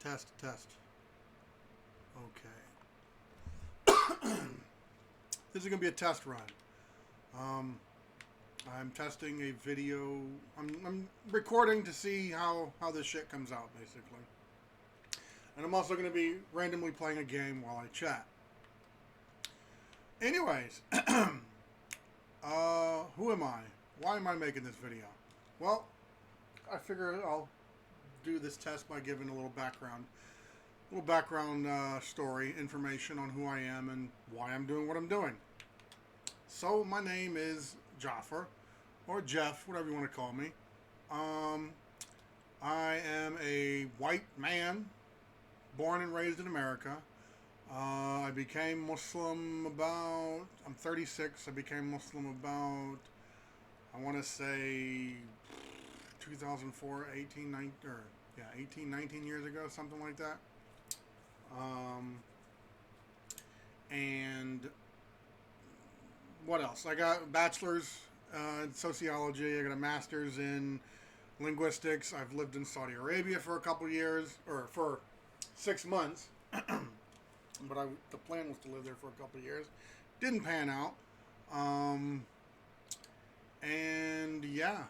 Test. Okay. This is going to be a test run. I'm testing a video. I'm recording to see how this shit comes out, basically. And I'm also going to be randomly playing a game while I chat. Anyways, who am I? Why am I making this video? Well, I figure I'll do this test by giving a little background story, information on who I am and why I'm doing what I'm doing. So my name is Jafar, or Jeff, whatever you want to call me. I am a white man, born and raised in America. I became Muslim I'm 36. I became Muslim about, I want to say 2004, 18, 19 years ago, something like that. And what else? I got a bachelor's in sociology. I got a master's in linguistics. I've lived in Saudi Arabia for a couple years, or for 6 months. But the plan was to live there for a couple years. Didn't pan out. And yeah,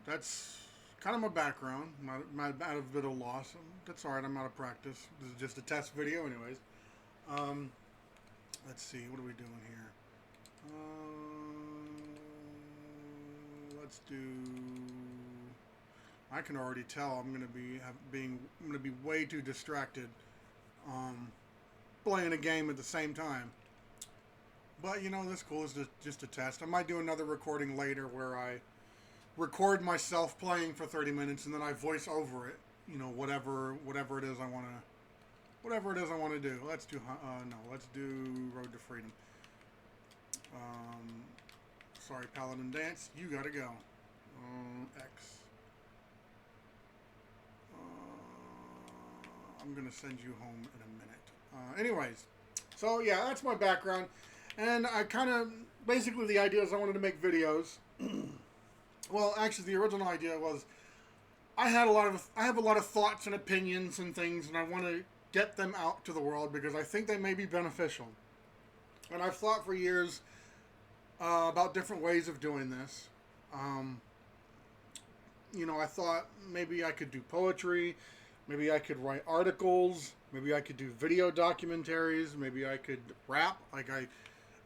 that's kind of my background. I'm at a bit of loss. That's alright, I'm out of practice. This is just a test video anyways. Let's see, what are we doing here? Let's do... I can already tell I'm gonna be way too distracted playing a game at the same time. But you know, that's cool. It's just a test. I might do another recording later where I record myself playing for 30 minutes and then I voice over it. You know, whatever it is I want to do. Let's do let's do Road to Freedom. Sorry, Paladin Dance. You gotta go. X. I'm gonna send you home in a minute. Anyways, so yeah, that's my background, and I kind of basically the idea is I wanted to make videos. Well, actually, the original idea was I have a lot of thoughts and opinions and things, and I want to get them out to the world because I think they may be beneficial. And I've thought for years about different ways of doing this. You know, I thought maybe I could do poetry, maybe I could write articles, maybe I could do video documentaries, maybe I could rap. Like I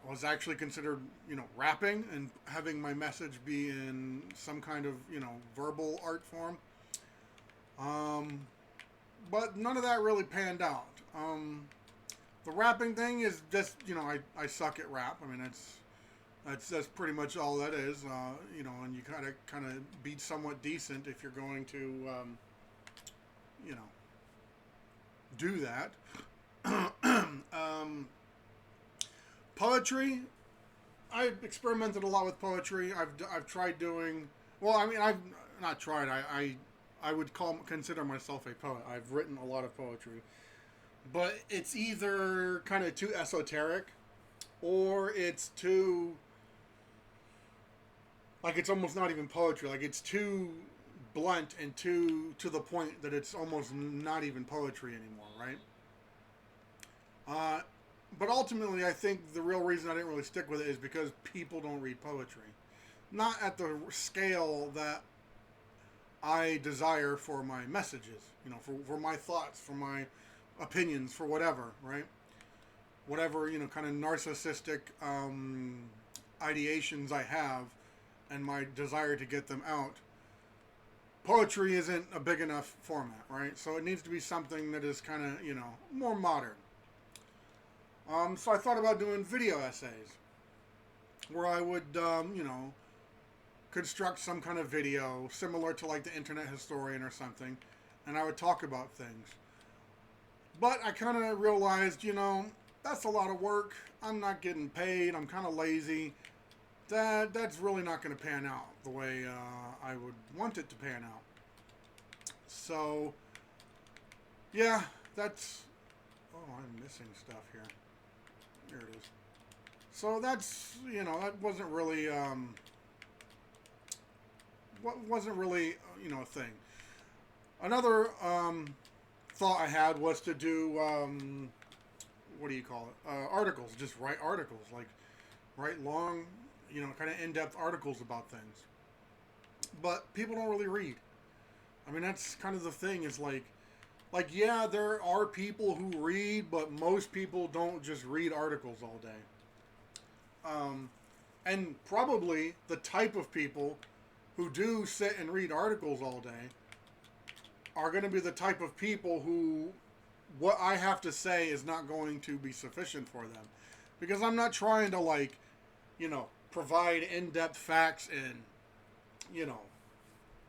was actually considered, you know, rapping and having my message be in some kind of, you know, verbal art form. But none of that really panned out. The rapping thing is just, you know, I suck at rap. I mean, that's pretty much all that is. You know, and you kind of be somewhat decent if you're going to, you know, do that. Poetry, I've experimented a lot with poetry. I've tried doing, well, I mean, I've not tried. I would consider myself a poet. I've written a lot of poetry, but it's either kind of too esoteric, or it's too, like, it's almost not even poetry. Like, it's too blunt and too to the point that it's almost not even poetry anymore, right? But ultimately, I think the real reason I didn't really stick with it is because people don't read poetry. Not at the scale that I desire for my messages, you know, for my thoughts, for my opinions, for whatever, right? Whatever, you know, kind of narcissistic ideations I have and my desire to get them out. Poetry isn't a big enough format, right? So it needs to be something that is kind of, you know, more modern. So I thought about doing video essays where I would, you know, construct some kind of video similar to like the Internet Historian or something, and I would talk about things. But I kind of realized, you know, that's a lot of work. I'm not getting paid. I'm kind of lazy. That's really not going to pan out the way I would want it to pan out. So, yeah, that's... Oh, I'm missing stuff here. Here it is. So that's, you know, that wasn't really, you know, a thing. Another thought I had was to do what do you call it? Articles. Just write articles, like write long, kind of in-depth articles about things. But people don't really read. I mean, that's kind of the thing. Is like yeah, there are people who read, but most people don't just read articles all day. Um, and probably the type of people who do sit and read articles all day are going to be the type of people who what I have to say is not going to be sufficient for them. Because I'm not trying to, provide in-depth facts and, you know,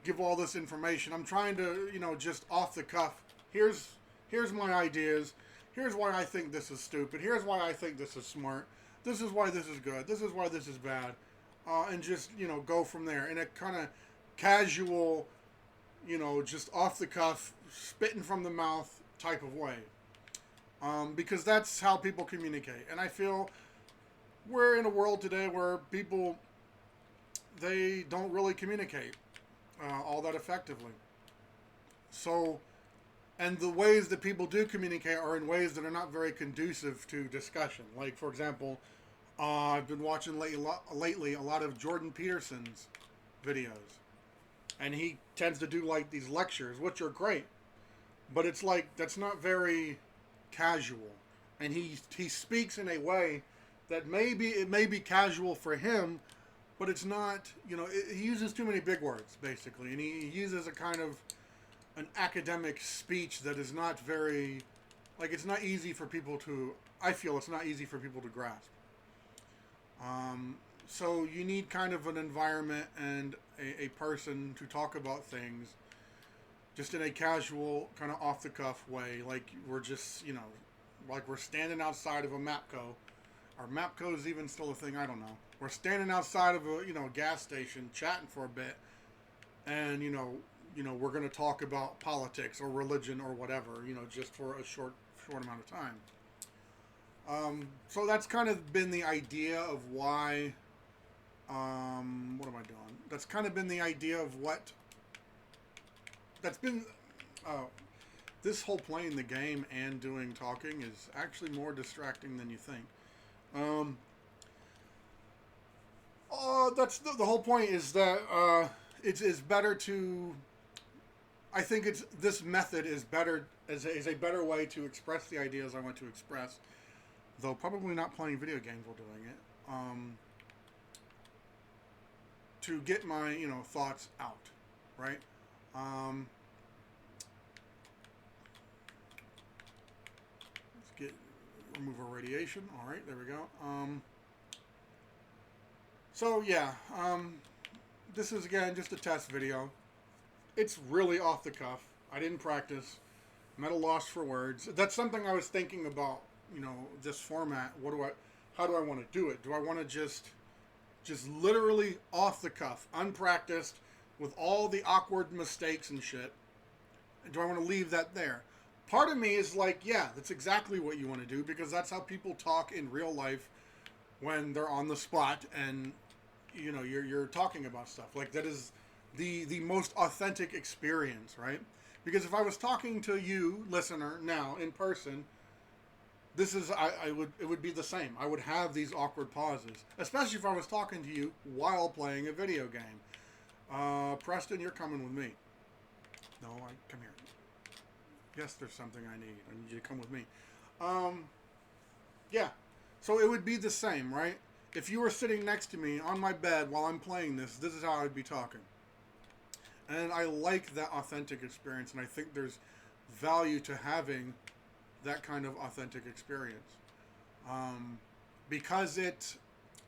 give all this information. I'm trying to, just off the cuff. Here's my ideas. Here's why I think this is stupid. Here's why I think this is smart. This is why this is good. This is why this is bad. And just, go from there. In a kind of casual, just off the cuff, spitting from the mouth type of way. Because that's how people communicate. And I feel we're in a world today where people, they don't really communicate all that effectively. So, and the ways that people do communicate are in ways that are not very conducive to discussion. Like, for example, I've been watching lately a lot of Jordan Peterson's videos. And he tends to do like these lectures, which are great. But it's like, that's not very casual. And he speaks in a way that it may be casual for him, but it's not, he uses too many big words, basically. And he uses a kind of an academic speech that is not very, it's not easy for people to, I feel it's not easy for people to grasp. So you need kind of an environment and a person to talk about things just in a casual, kind of off the cuff way. Like we're just, like we're standing outside of a MAPCO. Or MAPCO is even still a thing, I don't know. We're standing outside of a, gas station chatting for a bit. And, we're going to talk about politics or religion or whatever, just for a short amount of time. So that's kind of been the idea of why, what am I doing? That's kind of been the idea of that's been, this whole playing the game and doing talking is actually more distracting than you think. That's the whole point is that, it's better to, I think this method is better, is a better way to express the ideas I want to express. Though probably not playing video games while doing it, to get my, thoughts out, right? Let's remove our radiation. All right, there we go. So yeah, this is again just a test video. It's really off the cuff. I didn't practice. I'm at a loss for words. That's something I was thinking about. This format. How do I want to do it? Do I want to just literally off the cuff, unpracticed, with all the awkward mistakes and shit? Do I want to leave that there? Part of me is like, yeah, that's exactly what you want to do, because that's how people talk in real life when they're on the spot and, you're talking about stuff. Like, that is the most authentic experience, right? Because if I was talking to you, listener, now, in person, it would be the same. I would have these awkward pauses, especially if I was talking to you while playing a video game. Preston, you're coming with me. No, come here. Yes, there's something I need. I need you to come with me. Yeah. So it would be the same, right? If you were sitting next to me on my bed while I'm playing this is how I'd be talking. And I like that authentic experience, and I think there's value to having that kind of authentic experience. Because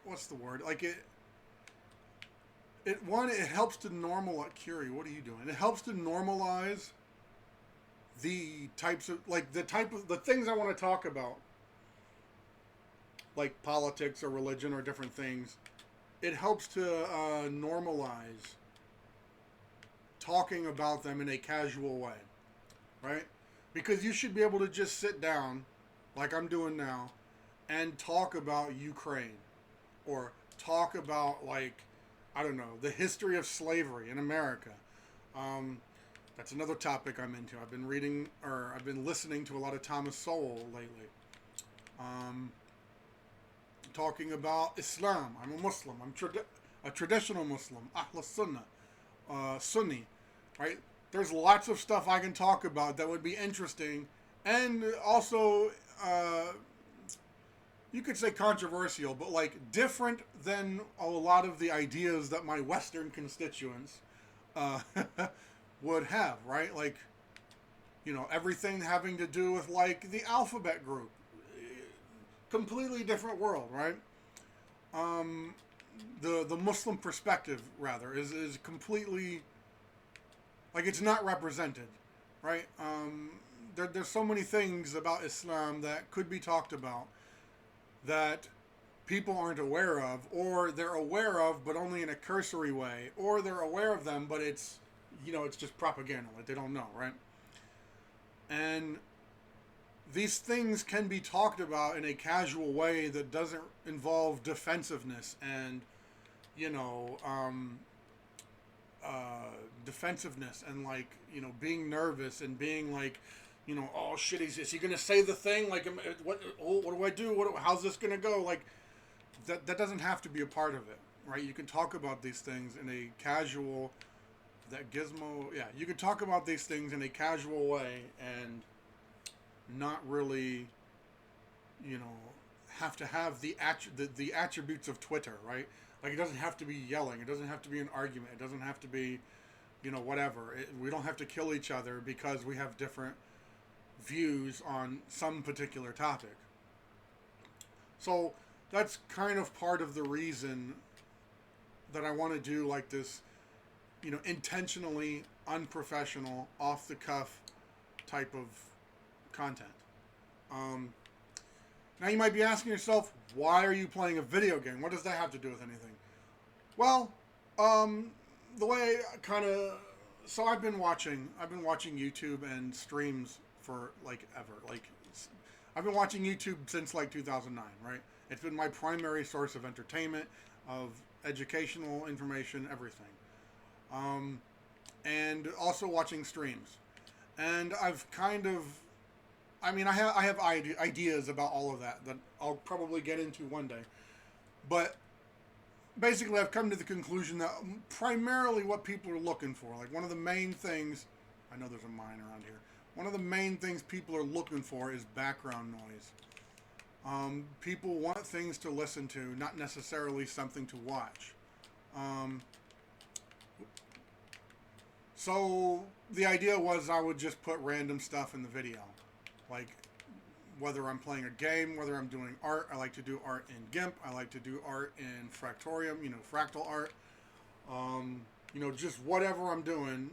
what's the word? Like it helps to normalize, Curie, what are you doing? It helps to normalize the types of, the things I want to talk about, like politics or religion or different things. It helps to normalize talking about them in a casual way, right? Because you should be able to just sit down, like I'm doing now, and talk about Ukraine, or talk about, I don't know, the history of slavery in America, That's another topic I'm into. I've been reading, or I've been listening to a lot of Thomas Sowell lately. Um, Talking about Islam. I'm a Muslim. I'm a traditional Muslim. Ahl Sunnah. Sunni. Right? There's lots of stuff I can talk about that would be interesting. And also, you could say controversial, but like different than a lot of the ideas that my Western constituents uh, would have, right? Like, everything having to do with like the alphabet group. Completely different world, right? Um, the Muslim perspective, rather, is completely, like, it's not represented, right? There's so many things about Islam that could be talked about that people aren't aware of, or they're aware of but only in a cursory way, or they're aware of them but it's just propaganda, like they don't know, right? And these things can be talked about in a casual way that doesn't involve defensiveness and you know defensiveness and like being nervous and being like oh shit, is he gonna say the thing, like what do I do, how's this gonna go, like that doesn't have to be a part of it, right? You can talk about these things in a casual, that gizmo, yeah, you can talk about these things in a casual way and not really have to have the attributes of Twitter, right? Like it doesn't have to be yelling, it doesn't have to be an argument, it doesn't have to be whatever. We don't have to kill each other because we have different views on some particular topic. So that's kind of part of the reason that I want to do like this, intentionally unprofessional, off the cuff type of content. Now you might be asking yourself, why are you playing a video game? What does that have to do with anything? Well, the way so I've been watching YouTube and streams for like ever. Like I've been watching YouTube since like 2009, right? It's been my primary source of entertainment, of educational information, everything. And also watching streams. And I've I have ideas about all of that I'll probably get into one day. But basically I've come to the conclusion that primarily what people are looking for, like one of the main things, I know there's a mine around here, one of the main things people are looking for is background noise. People want things to listen to, not necessarily something to watch. So the idea was I would just put random stuff in the video. Like whether I'm playing a game, whether I'm doing art. I like to do art in GIMP. I like to do art in Fractorium, fractal art. Just whatever I'm doing.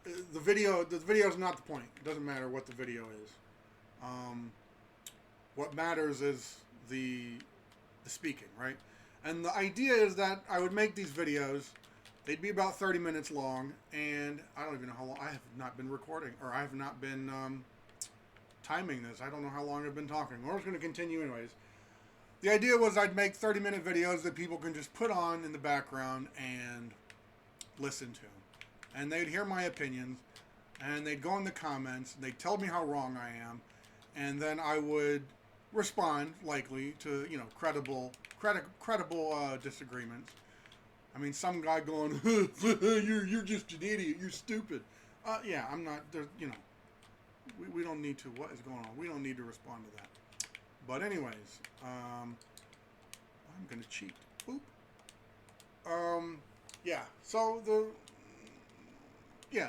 The video is not the point. It doesn't matter what the video is. What matters is the speaking, right? And the idea is that I would make these videos. They'd be about 30 minutes long, and I don't even know how long. I have not been recording, or I have not been timing this. I don't know how long I've been talking. We're just going to continue anyways. The idea was I'd make 30-minute videos that people can just put on in the background and listen to. And they'd hear my opinions, and they'd go in the comments, and they'd tell me how wrong I am, and then I would respond, likely, to, credible disagreements. I mean, some guy going, you're just an idiot, you're stupid. Yeah, I'm not, we don't need to, what is going on? We don't need to respond to that. But anyways, I'm going to cheat. Oop. Yeah, so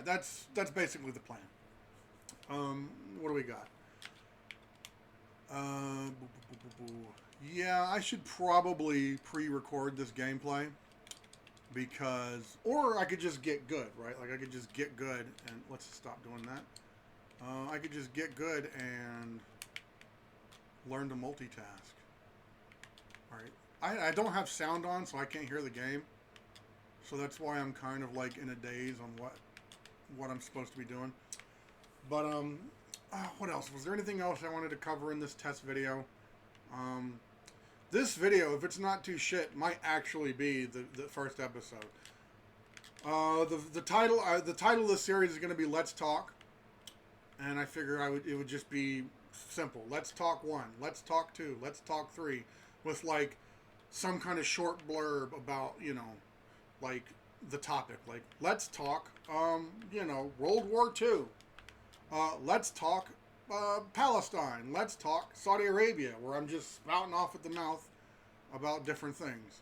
that's basically the plan. What do we got? Yeah, I should probably pre-record this gameplay. Because, or I could just get good, right? Like I could just get good and let's stop doing that. I could just get good and learn to multitask. Alright. I don't have sound on, so I can't hear the game. So that's why I'm kind of like in a daze on what I'm supposed to be doing. But, what else? Was there anything else I wanted to cover in this test video? This video, if it's not too shit, might actually be the first episode. The title of the series is going to be Let's Talk, and I figured it would just be simple. Let's talk 1, let's talk 2, let's talk 3, with like some kind of short blurb about, like the topic. Like, let's talk, World War II. Let's talk Palestine. Let's talk Saudi Arabia, where I'm just spouting off at the mouth about different things.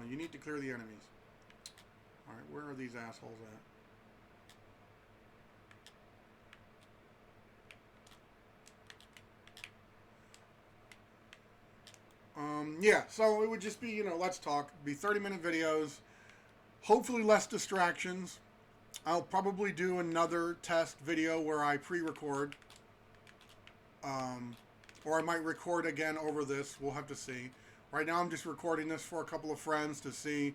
You need to clear the enemies. All right, where are these assholes at? Yeah, so it would just be, let's talk. Be 30-minute videos. Hopefully less distractions. I'll probably do another test video where I pre-record. Or I might record again over this. We'll have to see. Right now I'm just recording this for a couple of friends to see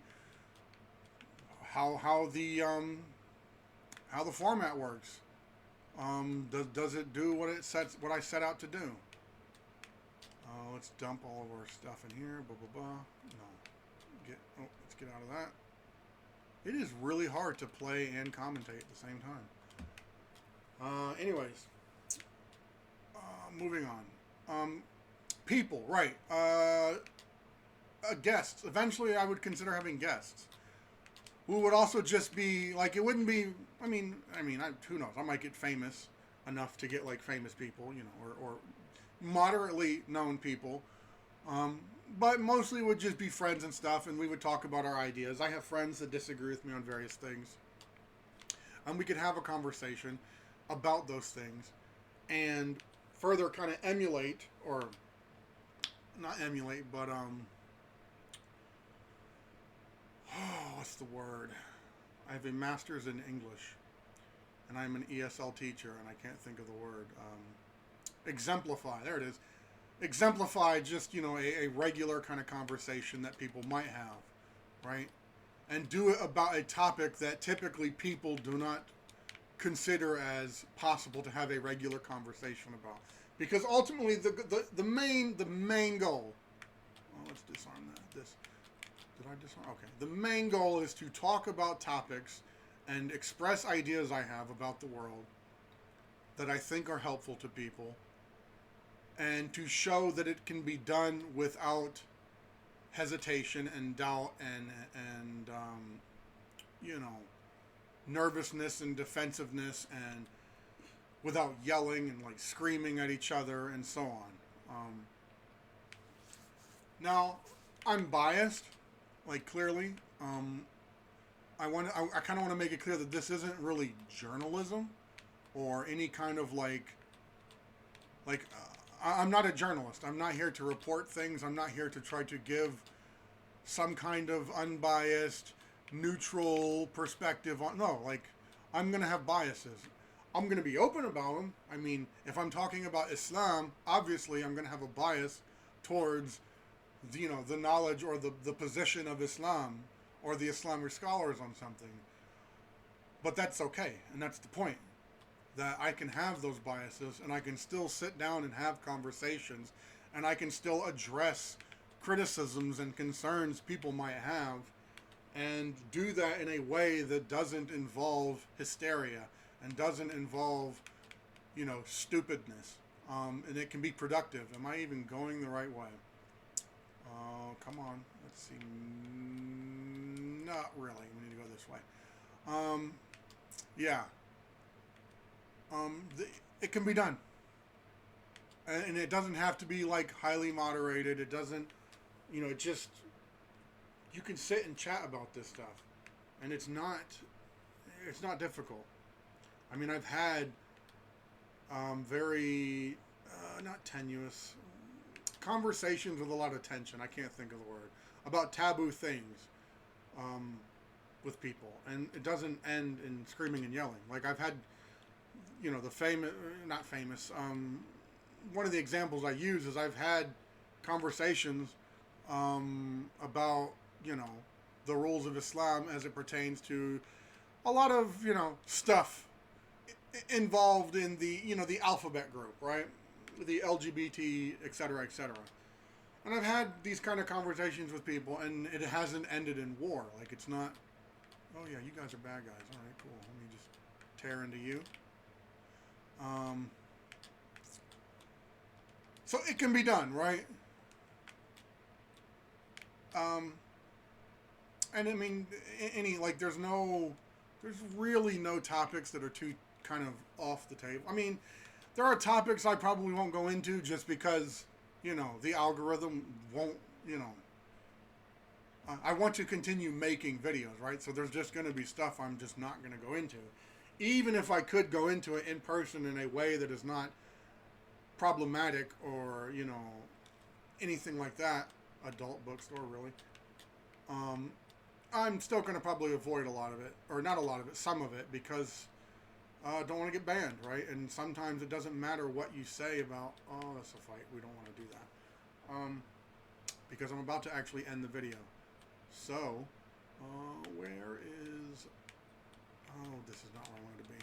how the format works. Does it do what I set out to do? Let's dump all of our stuff in here. Blah blah blah. No. Let's get out of that. It is really hard to play and commentate at the same time. Anyways, moving on. People, right? Guests. Eventually, I would consider having guests who would also just be like, it wouldn't be. I mean, who knows? I might get famous enough to get like famous people, or moderately known people. But mostly would just be friends and stuff, and we would talk about our ideas. I have friends that disagree with me on various things, and we could have a conversation about those things, and further kind of emulate, or not emulate, but what's the word? I have a master's in English, and I'm an ESL teacher, and I can't think of the word. Exemplify. There it is. Exemplify just, a regular kind of conversation that people might have, right? And do it about a topic that typically people do not consider as possible to have a regular conversation about. Because ultimately, the main goal... Oh, let's disarm that. Did I disarm? Okay. The main goal is to talk about topics and express ideas I have about the world that I think are helpful to people, and to show that it can be done without hesitation and doubt and nervousness and defensiveness, and without yelling and like screaming at each other and so on. Now, I'm biased, like clearly. I kind of want to make it clear that this isn't really journalism or any kind of I'm not a journalist. I'm not here to report things. I'm not here to try to give some kind of unbiased, neutral perspective on. No, I'm going to have biases. I'm going to be open about them. I mean, if I'm talking about Islam, obviously I'm going to have a bias towards, the knowledge or the position of Islam or the Islamic scholars on something. But that's okay, and that's the point. That I can have those biases, and I can still sit down and have conversations, and I can still address criticisms and concerns people might have, and do that in a way that doesn't involve hysteria and doesn't involve, stupidness. And it can be productive. Am I even going the right way? Come on. Let's see. Not really. We need to go this way. Yeah. It can be done, and it doesn't have to be highly moderated. It doesn't, it just, you can sit and chat about this stuff, and it's not difficult. I mean, I've had very not tenuous conversations with a lot of tension. I can't think of the word, about taboo things with people, and it doesn't end in screaming and yelling. I've had, the famous, not famous, one of the examples I use is I've had conversations about, the rules of Islam as it pertains to a lot of, stuff involved in the, the alphabet group, right? The LGBT, et cetera, et cetera. And I've had these kind of conversations with people, and it hasn't ended in war. It's not, Oh yeah, you guys are bad guys. All right, cool. Let me just tear into you. So it can be done, right? And I mean, there's really no topics that are too kind of off the table. I mean, there are topics I probably won't go into just because, the algorithm won't, I want to continue making videos, right? So there's just going to be stuff I'm just not going to go into. Even if I could go into it in person in a way that is not problematic or, anything like that, adult bookstore, really. I'm still going to probably avoid a lot of it, or not a lot of it, some of it, because I don't want to get banned, right? And sometimes it doesn't matter what you say about, oh, that's a fight, we don't want to do that. Because I'm about to actually end the video. So, where is, oh, this is not where I wanted to be.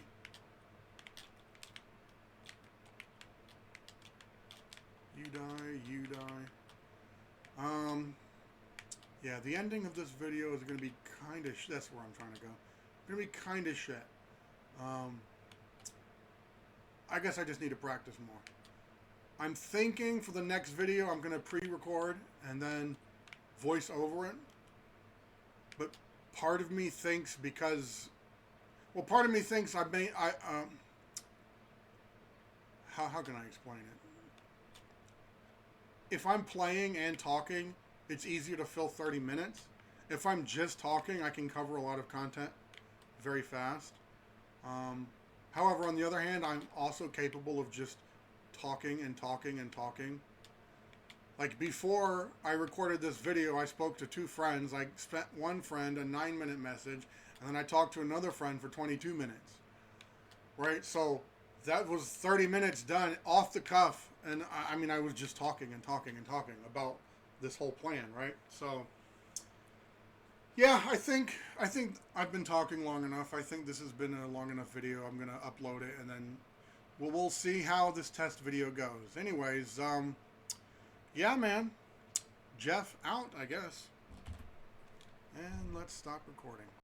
You die, you die. Yeah, the ending of this video is going to be kind of, that's where I'm trying to go. Going to be kind of shit. I guess I just need to practice more. I'm thinking for the next video, I'm going to pre-record and then voice over it. But part of me thinks part of me thinks how can I explain it? If I'm playing and talking, it's easier to fill 30 minutes. If I'm just talking, I can cover a lot of content very fast. However, on the other hand, I'm also capable of just talking and talking and talking. Like before I recorded this video, I spoke to 2 friends. I sent one friend a 9-minute message, and then I talked to another friend for 22 minutes. Right? So that was 30 minutes done off the cuff. And I was just talking and talking and talking about this whole plan, right? So, yeah, I think I've been talking long enough. I think this has been a long enough video. I'm going to upload it, and then we'll see how this test video goes. Anyways, yeah, man. Jeff out, I guess. And let's stop recording.